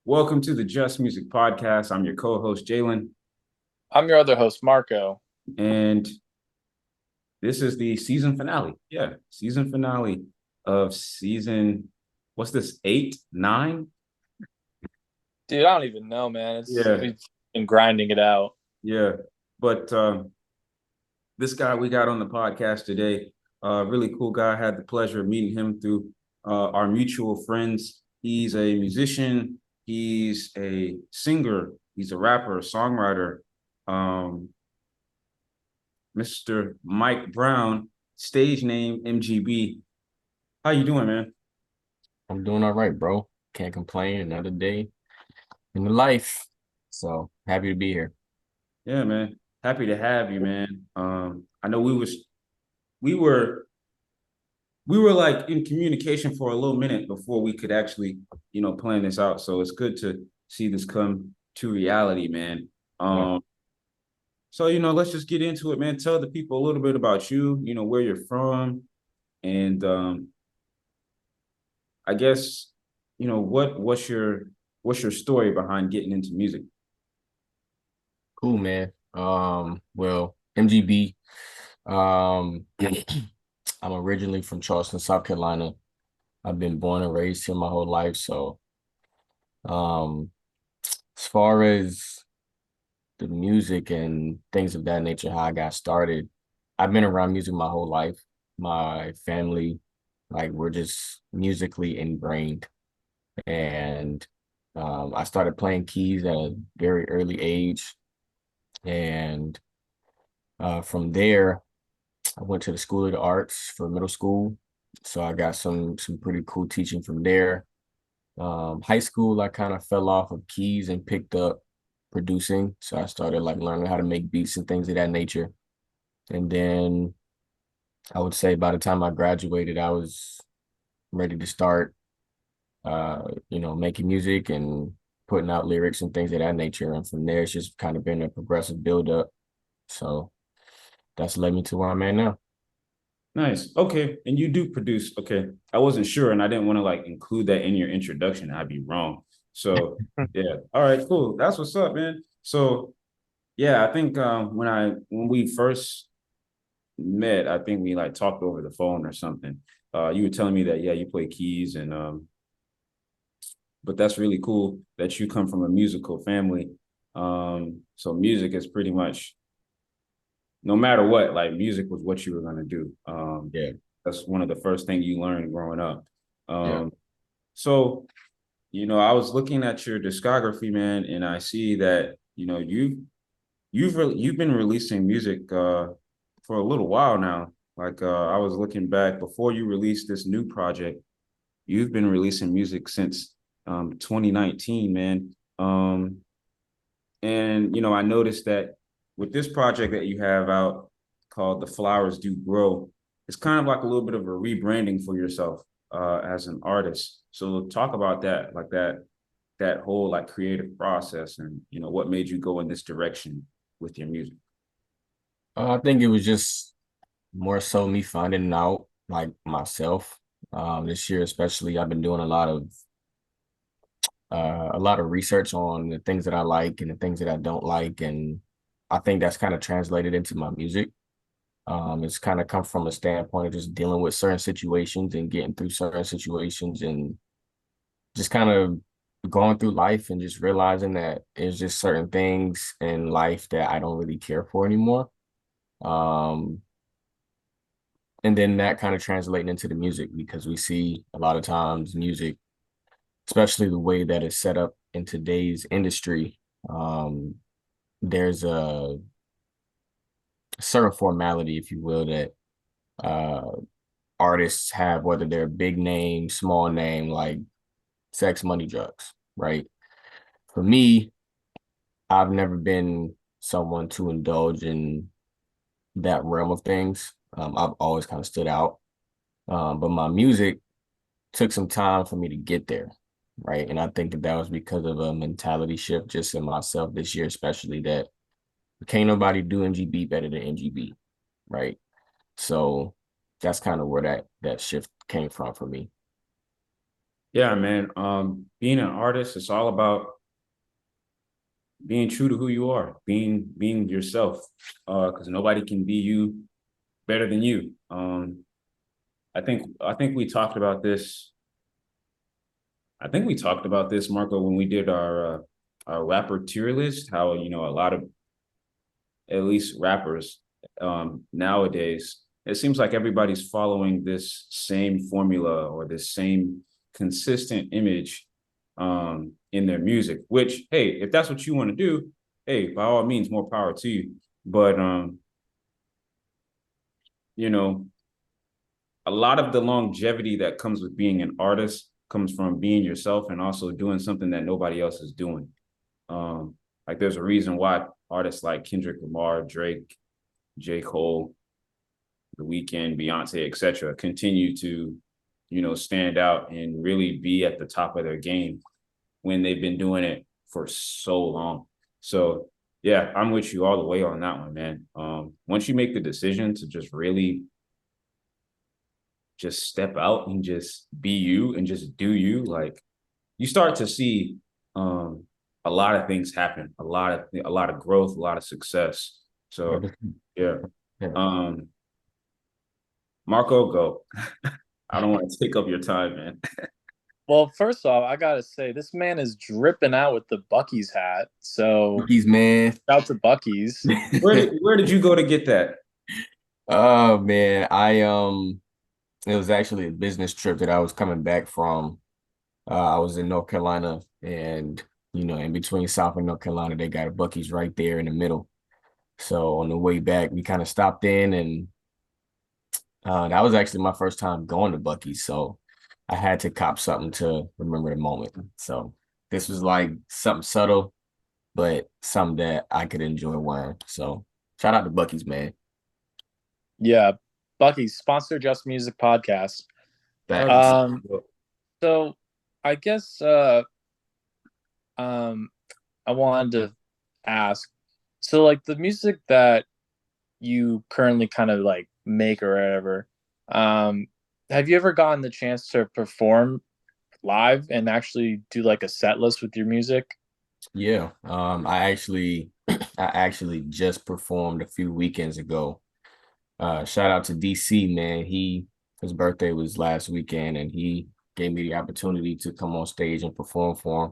Welcome to the Just Music Podcast. I'm your co-host, Jalen, I'm your other host, Marco. and this is the season finale. Yeah, season finale of what's this, 8, 9? Dude, I don't even know, man. Yeah, We've been grinding it out. yeah. But this guy we got on the podcast today, really cool guy. Had the pleasure of meeting him through our mutual friends. He's a musician. He's a singer. He's a rapper, a songwriter. Um, Mr. Mike Brown, stage name MGB. How you doing, man? I'm doing all right, bro. Can't complain. Another day in the life. So happy to be here. Yeah, man. Happy to have you, man. I know we were we were like in communication for a little minute before we could actually, plan this out. So it's good to see this come to reality, man. Yeah. So let's just get into it, man. Tell the people a little bit about you, where you're from, and I guess, what's your story behind getting into music? Cool, man. Well, MGB. I'm originally from Charleston, South Carolina. I've been born and raised here my whole life. So um as far as the music and things of that nature, how I got started, I've been around music my whole life. My family, like we're just musically ingrained. And I started playing keys at a very early age. And from there, I went to the School of the Arts for middle school. So I got some pretty cool teaching from there. High school, I kind of fell off of keys and picked up producing. So I started like learning how to make beats and things of that nature. And then I would say by the time I graduated, I was ready to start making music and putting out lyrics and things of that nature. And from there, it's just kind of been a progressive build up. So that's led me to where I'm at now. Nice. Okay. And you do produce. Okay. I wasn't sure and I didn't want to like include that in your introduction. I'd be wrong. So yeah. All right, cool. That's what's up, man. So yeah, I think when we first met, I think we like talked over the phone or something. You were telling me that yeah, you play keys and but that's really cool that you come from a musical family. So music is pretty much no matter what, like music was what you were gonna do. Yeah. That's one of the first things you learn growing up. Yeah. So I was looking at your discography, man, and I see that you've been releasing music for a little while now. Like I was looking back before you released this new project, you've been releasing music since 2019, man. And I noticed that with this project that you have out called The Flowers Do Grow, it's kind of like a little bit of a rebranding for yourself as an artist. So talk about that, like that whole like creative process and what made you go in this direction with your music. I think it was just more so me finding out like myself. This year, especially, I've been doing a lot of research on the things that I like and the things that I don't like. And I think that's kind of translated into my music. It's kind of come from a standpoint of just dealing with certain situations and getting through certain situations and just kind of going through life and just realizing that there's just certain things in life that I don't really care for anymore. Um, and then that kind of translating into the music because we see a lot of times music, especially the way that it's set up in today's industry. There's a certain formality, if you will, that uh, artists have, whether they're big name, small name, like sex, money, drugs, right? For me, I've never been someone to indulge in that realm of things. I've always kind of stood out. But my music took some time for me to get there, right? And I think that was because of a mentality shift just in myself this year, especially that can't nobody do NGB better than NGB, right? So that's kind of where that shift came from for me. Yeah, man. Being an artist, it's all about being true to who you are, being yourself. Because nobody can be you better than you. I think we talked about this. I think we talked about this, Marco, when we did our rapper tier list. How a lot of at least rappers nowadays, it seems like everybody's following this same formula or this same consistent image in their music. Which, hey, if that's what you want to do, hey, by all means, more power to you. But you know, a lot of the longevity that comes with being an artist comes from being yourself and also doing something that nobody else is doing. Like there's a reason why artists like Kendrick Lamar, Drake, J. Cole, The Weeknd, Beyonce, etc., continue to, stand out and really be at the top of their game when they've been doing it for so long. So yeah, I'm with you all the way on that one, man. Once you make the decision to just really just step out and just be you and just do you, like you start to see a lot of things happen, a lot of growth, a lot of success. So yeah. Marco, go. I don't want to take up your time, man. Well, first off, I gotta say this man is dripping out with the Bucky's hat. So Cookies, man. shout out to Bucky's. Where did you go to get that? Oh man, it was actually a business trip that I was coming back from. I was in North Carolina, and in between South and North Carolina, they got a Buc-ee's right there in the middle. So on the way back, we kind of stopped in, and that was actually my first time going to Buc-ee's. So I had to cop something to remember the moment. So this was like something subtle, but something that I could enjoy wearing. So shout out to Buc-ee's, man. Yeah, Bucky's sponsor JusMusic Podcast. Thanks. So I guess I wanted to ask, so like the music that you currently kind of like make or whatever, have you ever gotten the chance to perform live and actually do like a set list with your music? Yeah. I actually just performed a few weekends ago. Shout out to DC, man. His birthday was last weekend, and he gave me the opportunity to come on stage and perform for him,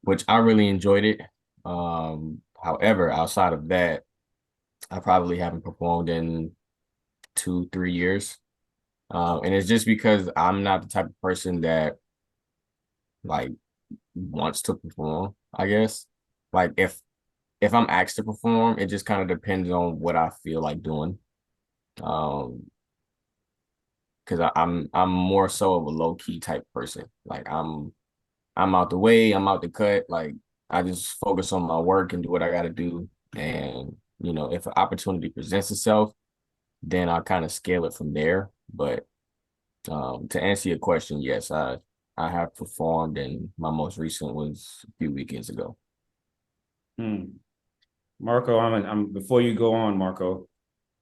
which I really enjoyed it. However, outside of that, I probably haven't performed in 2, 3 years. And it's just because I'm not the type of person that like wants to perform, I guess. Like if I'm asked to perform, it just kind of depends on what I feel like doing. Because I'm more so of a low key type person. Like I'm out the way, I'm out the cut. Like I just focus on my work and do what I got to do. And if an opportunity presents itself, then I'll kind of scale it from there. But to answer your question, yes, I have performed, and my most recent was a few weekends ago. Marco, I'm before you go on, Marco,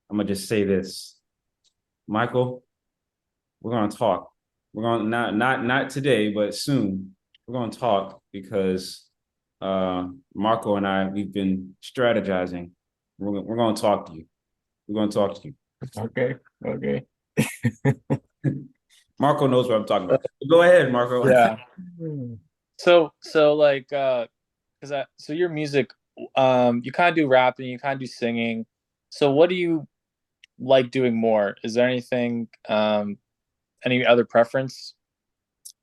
I'm gonna just say this. Michael, we're gonna talk. We're gonna not today, but soon. We're gonna talk because Marco and we've been strategizing. We're gonna talk to you. We're gonna talk to you. Okay. Marco knows what I'm talking about. Go ahead, Marco. Yeah. So like so your music, you kind of do rapping, you kind of do singing. So what do you like doing more? Is there anything any other preference?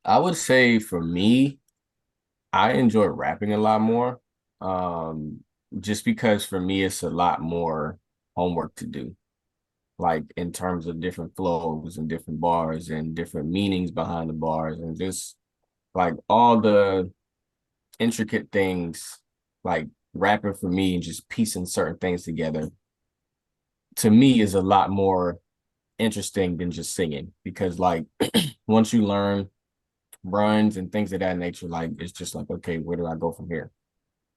I would say for me, I enjoy rapping a lot more. Just because for me it's a lot more homework to do. Like in terms of different flows and different bars and different meanings behind the bars and just like all the intricate things, like rapping for me and just piecing certain things together to me is a lot more interesting than just singing, because like once you learn runs and things of that nature, like it's just like, okay, where do I go from here?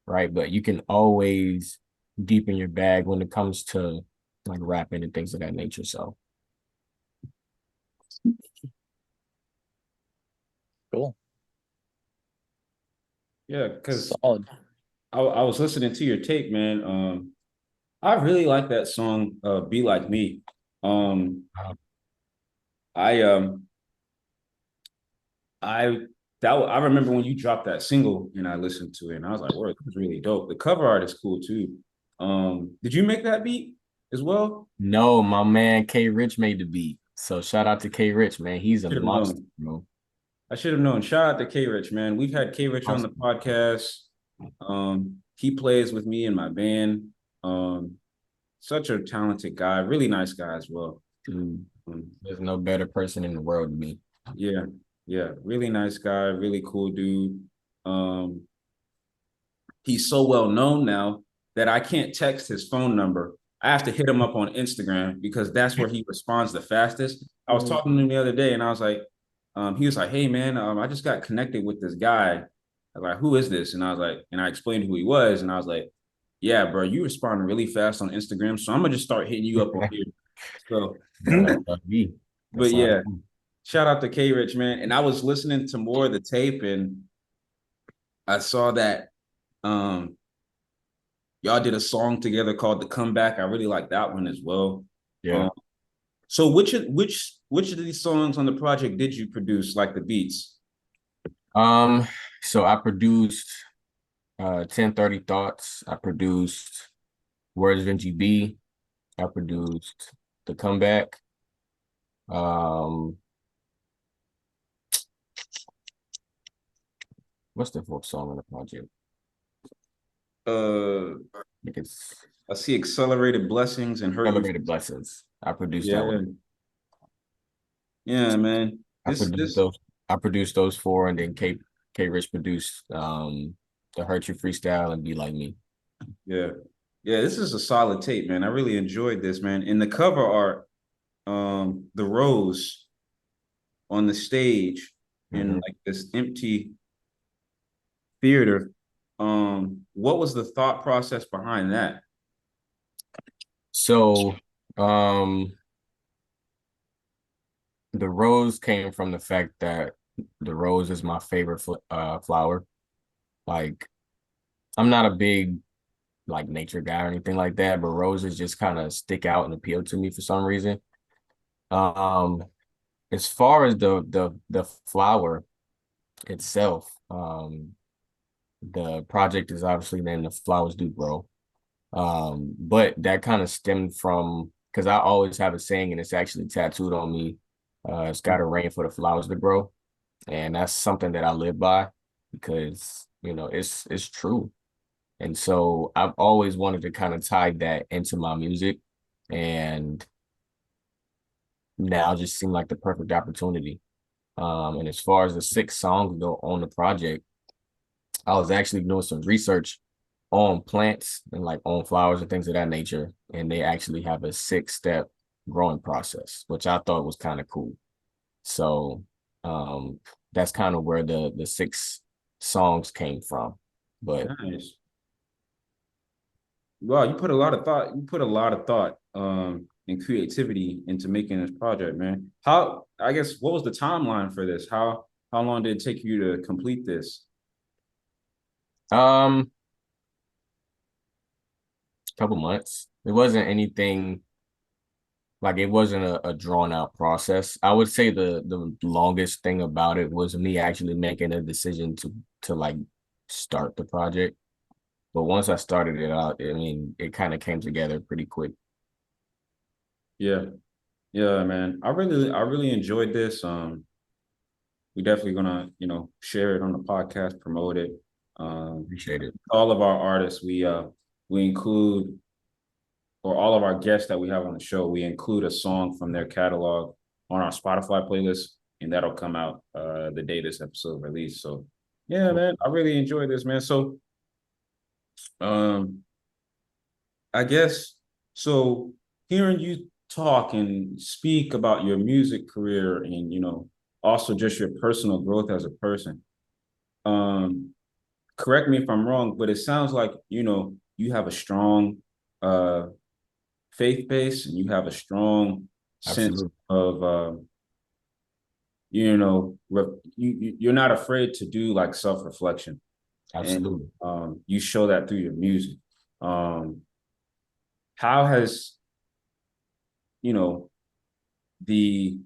Right. But you can always deepen your bag when it comes to like rapping and things of that nature. So Cool. Yeah, because Solid. I was listening to your tape, man. I really like that song, "Be Like Me." Um, Uh, I I I remember when you dropped that single and I listened to it and I was like, "Word, this is really dope." The cover art is cool too. Did you make that beat as well? No, my man K Rich made the beat. So shout out to K Rich, man. He's a Should have monster, known. bro. I should have known. Shout out to K Rich, man. We've had K Rich on the Monster. podcast. He plays with me in my band. Such a talented guy, really nice guy as well. Dude, Um, there's no better person in the world than me. yeah, yeah, really nice guy, really cool dude. Um, he's so well known now that I can't text his phone number. I have to hit him up on Instagram because that's where he responds the fastest. I was talking to him the other day and I was like, he was like, "Hey man, I just got connected with this guy." I was like, "Who is this?" And I was like, and I explained who he was, and I was like, "Yeah, bro, you responding really fast on Instagram, so I'm gonna just start hitting you up on here." So, Bro, that's not me. but That's not yeah, me. shout out to K Rich, man. And I was listening to more of the tape, and I saw that um y'all did a song together called "The Comeback." I really like that one as well. Yeah. Um, so which of these songs on the project did you produce, like the beats? Um, so I produced 1030 Thoughts. I produced Words of NGB. I produced The Comeback. Um, what's the fourth song on the project? Uh, I think it's I see "Accelerated Blessings" and "Hurt You." Elevated Blessings. I produced that Yeah, one. yeah, man. I This produced this those. I produced those four, and then K Rich produced the Hurt You Freestyle and Be Like Me. yeah. Yeah, this is a solid tape, man. I really enjoyed this, man. In the cover art, the rose on the stage in Mhm. like this empty theater. What was the thought process behind that? So, um, the rose came from the fact that the rose is my favorite flower. Like, I'm not a big like nature guy or anything like that, but roses just kind of stick out and appeal to me for some reason. Um, as far as the flower itself, the project is obviously named The Flowers Do Grow. But that kind of stemmed from because I always have a saying and it's actually tattooed on me. It's gotta rain for the flowers to grow. And that's something that I live by because it's true. And so I've always wanted to kind of tie that into my music. And now just seemed like the perfect opportunity. And as far as the 6 songs go on the project, I was actually doing some research on plants and like on flowers and things of that nature. And they actually have a 6-step growing process, which I thought was kind of cool. So that's kind of where the 6 songs came from. But Nice. Wow, you put a lot of thought. You put a lot of thought and creativity into making this project, man. How, I guess, what was the timeline for this? How long did it take you to complete this? um a couple months. It wasn't anything like it wasn't a drawn out process. I would say the longest thing about it was me actually making a decision to like start the project. But once I started it out, I mean, it kind of came together pretty quick. Yeah, yeah, man. I really enjoyed this. We definitely gonna, share it on the podcast, promote it. Um, Appreciate it. all of our artists, we include, or all of our guests that we have on the show, we include a song from their catalog on our Spotify playlist, and that'll come out the day this episode released. So yeah, Cool. man, I really enjoyed this, man. So um I guess so hearing you talk and speak about your music career and also just your personal growth as a person. Um Correct me if I'm wrong, but it sounds like, you have a strong uh faith base and you have a strong sense Absolutely. of you know, you're not afraid to do like self-reflection. Absolutely. And you show that through your music. How has, you know, the